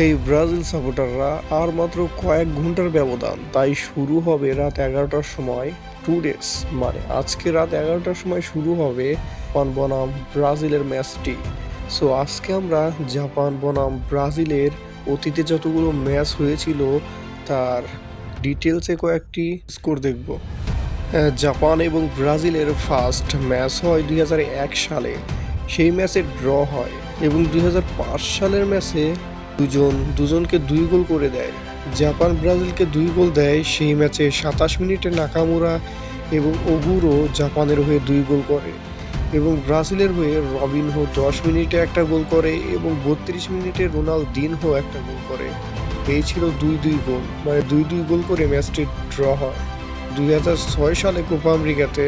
এই ব্রাজিল সাপোর্টাররা আর মাত্র কয়েক ঘন্টার ব্যবধান, তাই শুরু হবে রাত 11টার সময়। টুডেস মানে আজকে রাত 11টার সময় শুরু হবে জাপান বনাম ব্রাজিলের ম্যাচটি। সো আজকে আমরা জাপান বনাম ব্রাজিলের অতীতে যতগুলো ম্যাচ হয়েছিল তার ডিটেলসে কয়েকটি স্কোর দেখব। জাপান এবং ব্রাজিলের ফার্স্ট ম্যাচ হয় 2001 সালে। সেই ম্যাচে ড্র হয় এবং 2005 সালের ম্যাচে দুজনকে 2 গোল করে দেয়। জাপান ব্রাজিলকে 2 গোল দেয় সেই ম্যাচে। 27 মিনিটে নাকামুরা এবং ওগুরো জাপানের হয়ে 2 গোল করে এবং ব্রাজিলের হয়ে রবিনহো 10 মিনিটে একটা গোল করে এবং 32 মিনিটে রোনালদিনহো একটা গোল করে। এই ছিল 2-2 গোল, মানে 2-2 গোল করে ম্যাচটি ড্র হয়। 2006 সালে কোপা আমেরিকাতে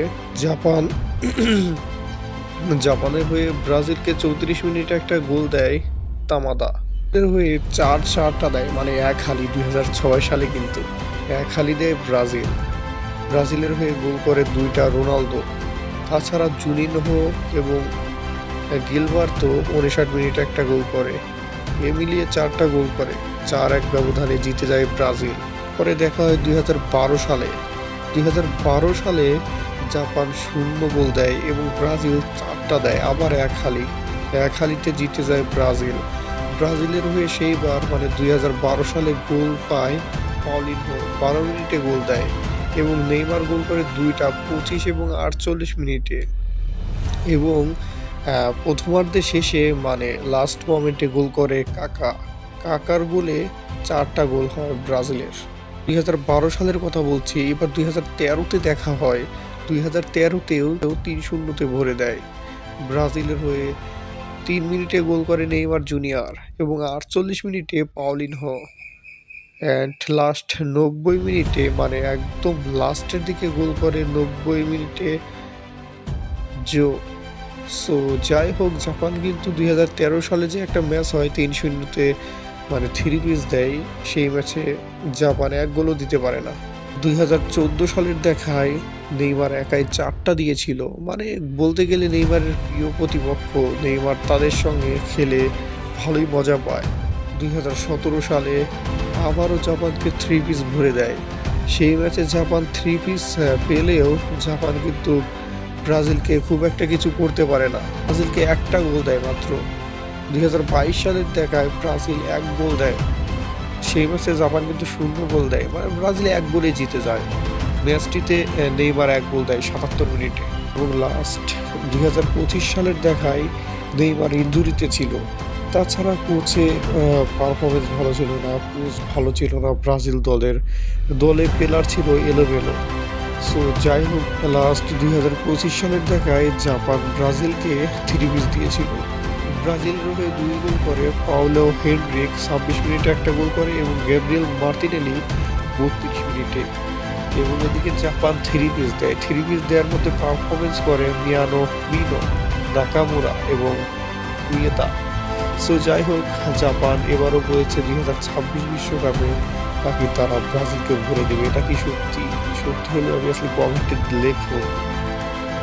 জাপানের হয়ে ব্রাজিলকে 34 মিনিটে একটা গোল দেয় তামাদা। এর হয়ে 4-4টা দেয়, মানে এক হালি। 2006 সালে কিন্তু এক হালি দেয় ব্রাজিলের হয়ে গোল করে 2টা রোনালদো। তাছাড়া জুনিনহো এবং গিলবার্তো 59 মিনিটে একটা গোল করে। এ মিলিয়ে 4টা গোল করে। 4-1 ব্যবধানে জিতে যায় ব্রাজিল। পরে দেখা হয় 2012 সালে। 2012 সালে জাপান 0 গোল দেয় এবং ব্রাজিল 4টা দেয়, আবার এক হালিতে জিতে যায় ব্রাজিলের হয়ে সেইবার মানে 2012 সালে গোল পায় পাউলিনহো। 12 মিনিটে গোল দেয় এবং নেইমার গোল করে 2টা 25 এবং 48 মিনিটে। এবং প্রথমার্ধে শেষে মানে লাস্ট মোমেন্টে গোল করে কাকার গোলে 4টা গোল হয় ব্রাজিলের। 2012 সালের কথা বলছি। এবার 2013-তে দেখা হয়। 2013-তেও 3-0-তে ভরে দেয় ব্রাজিলের হয়ে। 3 মিনিটে গোল করে নেইমার জুনিয়র এবং 48 মিনিটে পাউলিনহো। অ্যান্ড লাস্ট 90 মিনিটে, মানে একদম লাস্টের দিকে গোল করে 90 মিনিটে জো। সো যাই হোক, জাপান কিন্তু 2013 সালে যে একটা ম্যাচ হয় 3-0-তে, মানে 3 পিস দেয়, সেই ম্যাচে জাপান 1 গোলও দিতে পারে না। 2014 সালের দেখায় নেইমার একাই 4টা দিয়েছিল, মানে বলতে গেলে নেইমারের প্রিয় প্রতিপক্ষ। নেইমার তাদের সঙ্গে খেলে ভালোই মজা পায়। 2017 সালে আবারও জাপানকে 3 পিস ভরে দেয়। সেই ম্যাচে জাপান 3 পিস পেলেও জাপান কিন্তু ব্রাজিলকে খুব একটা কিছু করতে পারে না। ব্রাজিলকে একটা গোল দেয় মাত্র। 2022 সালের দেখায় ব্রাজিল 1 গোল দেয়। সেই ম্যাচে জাপান কিন্তু 0 গোল দেয়, মানে ব্রাজিল 1 গোলে জিতে যায়। ম্যাচটিতে নেইমার 1 গোল দেয় 77 মিনিটে। এবং লাস্ট 2025 সালের দেখায় নেইমার ইনজুরিতে ছিল। তাছাড়া কোচে পারফরমেন্স ভালো ছিল না, কোচ ভালো ছিল না ব্রাজিল দলে প্লেয়ার ছিল এলোমেলো। সো যাই হোক, লাস্ট 2025 সালের দেখায় জাপান ব্রাজিলকে 3 পিস দিয়েছিল। ব্রাজিলের হয়ে 2 গোল করে পাউলো হেনরিক 26 মিনিটে একটা গোল করে এবং গ্যাব্রিয়েল মার্তিনেলি 32 মিনিটে। এবং এদিকে জাপান 3 পিস দেয়। 3 পিস দেওয়ার মধ্যে পারফরমেন্স করে মিনো, নাকামুরা এবং উয়েতা। সো যাই হোক, জাপান এবারও বলেছে 2026 বিশ্বকাপে নাকি তারা ব্রাজিলকে ভরে দেবে। এটা কি সত্যি? সত্যি হলে অবভিয়াসলি কমেন্টে লেখো।